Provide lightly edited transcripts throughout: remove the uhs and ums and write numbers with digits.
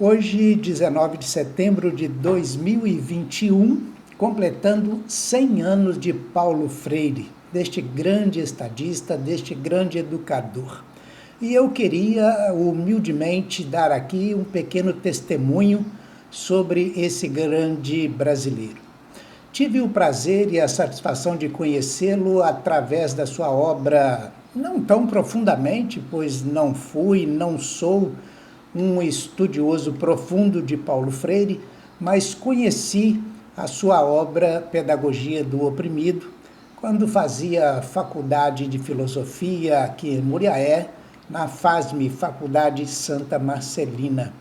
Hoje, 19 de setembro de 2021, completando 100 anos de Paulo Freire, deste grande estadista, deste grande educador. E eu queria humildemente dar aqui um pequeno testemunho sobre esse grande brasileiro. Tive o prazer e a satisfação de conhecê-lo através da sua obra, não tão profundamente, pois não sou um estudioso profundo de Paulo Freire, mas conheci a sua obra Pedagogia do Oprimido, quando fazia faculdade de filosofia aqui em Muriaé, na FASM, Faculdade Santa Marcelina.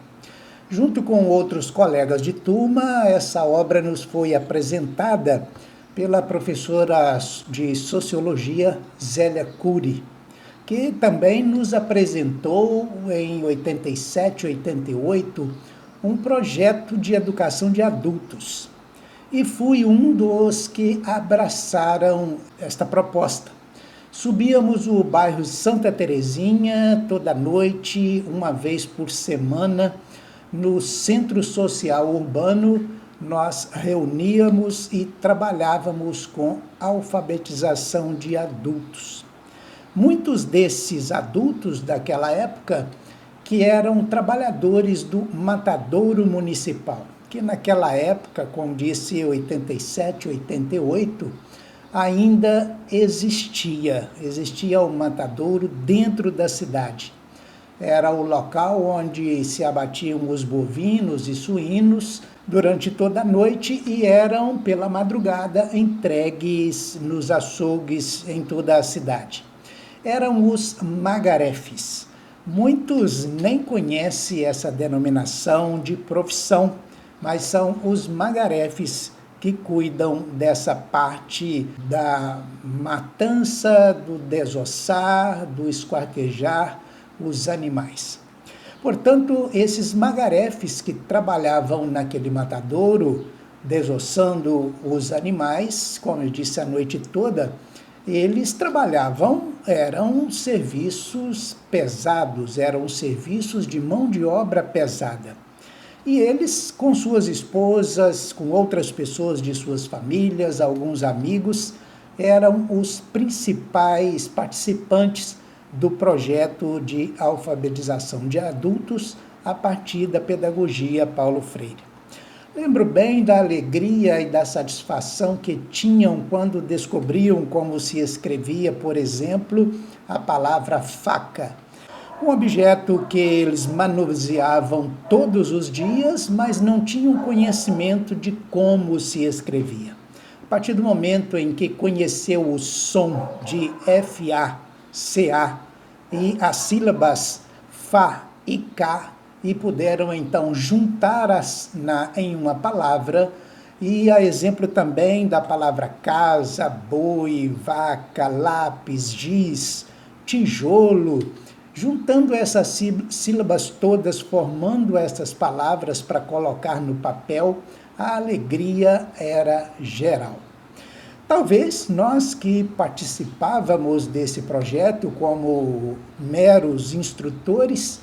Junto com outros colegas de turma, essa obra nos foi apresentada pela professora de Sociologia Zélia Cury, que também nos apresentou em 87, 88, um projeto de educação de adultos. E fui um dos que abraçaram esta proposta. Subíamos o bairro Santa Terezinha toda noite, uma vez por semana, no Centro Social Urbano. Nós reuníamos e trabalhávamos com alfabetização de adultos. Muitos desses adultos daquela época que eram trabalhadores do matadouro municipal, que naquela época, como disse 87, 88, ainda existia o matadouro dentro da cidade. Era o local onde se abatiam os bovinos e suínos durante toda a noite e eram, pela madrugada, entregues nos açougues em toda a cidade. Eram os magarefes. Muitos nem conhecem essa denominação de profissão, mas são os magarefes que cuidam dessa parte da matança, do desossar, do esquartejar os animais. Portanto, esses magarefes que trabalhavam naquele matadouro, desossando os animais, como eu disse, a noite toda, eles trabalhavam, eram serviços pesados, eram serviços de mão de obra pesada. E eles, com suas esposas, com outras pessoas de suas famílias, alguns amigos, eram os principais participantes do projeto de alfabetização de adultos a partir da pedagogia Paulo Freire. Lembro bem da alegria e da satisfação que tinham quando descobriam como se escrevia, por exemplo, a palavra faca. Um objeto que eles manuseavam todos os dias, mas não tinham conhecimento de como se escrevia. A partir do momento em que conheceu o som de FA, CA e as sílabas FA e K, e puderam então juntá-las em uma palavra, e a exemplo também da palavra casa, boi, vaca, lápis, giz, tijolo, juntando essas sílabas todas, formando essas palavras para colocar no papel, a alegria era geral. Talvez nós que participávamos desse projeto como meros instrutores,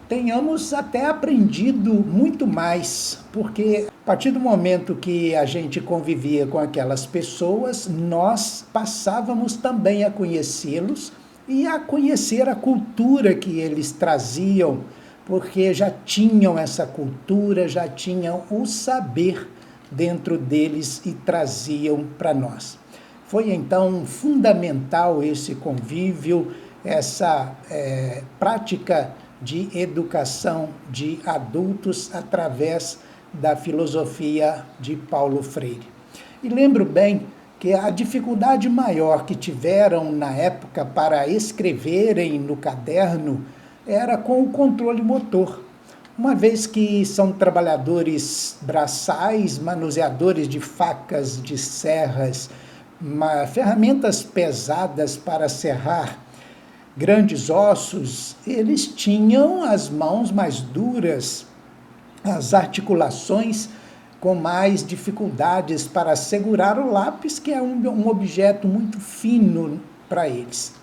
tenhamos até aprendido muito mais, porque a partir do momento que a gente convivia com aquelas pessoas, nós passávamos também a conhecê-los e a conhecer a cultura que eles traziam, porque já tinham essa cultura, já tinham o saber dentro deles e traziam para nós. Foi então fundamental esse convívio, essa prática de educação de adultos através da filosofia de Paulo Freire. E lembro bem que a dificuldade maior que tiveram na época para escreverem no caderno era com o controle motor, uma vez que são trabalhadores braçais, manuseadores de facas, de serras, ferramentas pesadas para serrar grandes ossos, eles tinham as mãos mais duras, as articulações com mais dificuldades para segurar o lápis, que é um objeto muito fino para eles.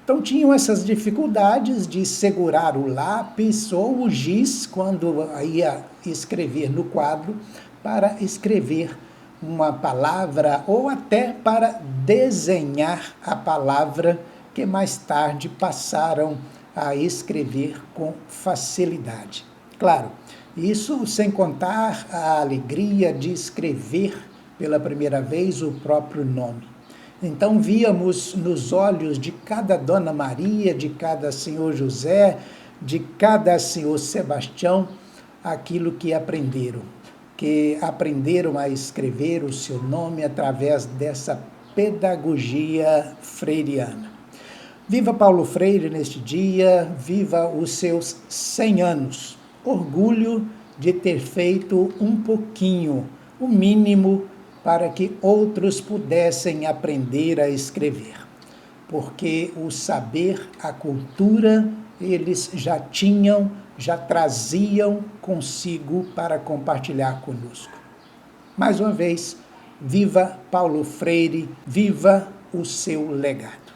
Então tinham essas dificuldades de segurar o lápis ou o giz quando ia escrever no quadro, para escrever uma palavra ou até para desenhar a palavra que mais tarde passaram a escrever com facilidade. Claro, isso sem contar a alegria de escrever pela primeira vez o próprio nome. Então víamos nos olhos de cada Dona Maria, de cada Senhor José, de cada Senhor Sebastião, aquilo que aprenderam a escrever o seu nome através dessa pedagogia freiriana. Viva Paulo Freire neste dia, viva os seus 100 anos. Orgulho de ter feito um pouquinho, o mínimo, para que outros pudessem aprender a escrever. Porque o saber, a cultura, eles já tinham, já traziam consigo para compartilhar conosco. Mais uma vez, viva Paulo Freire, viva o seu legado.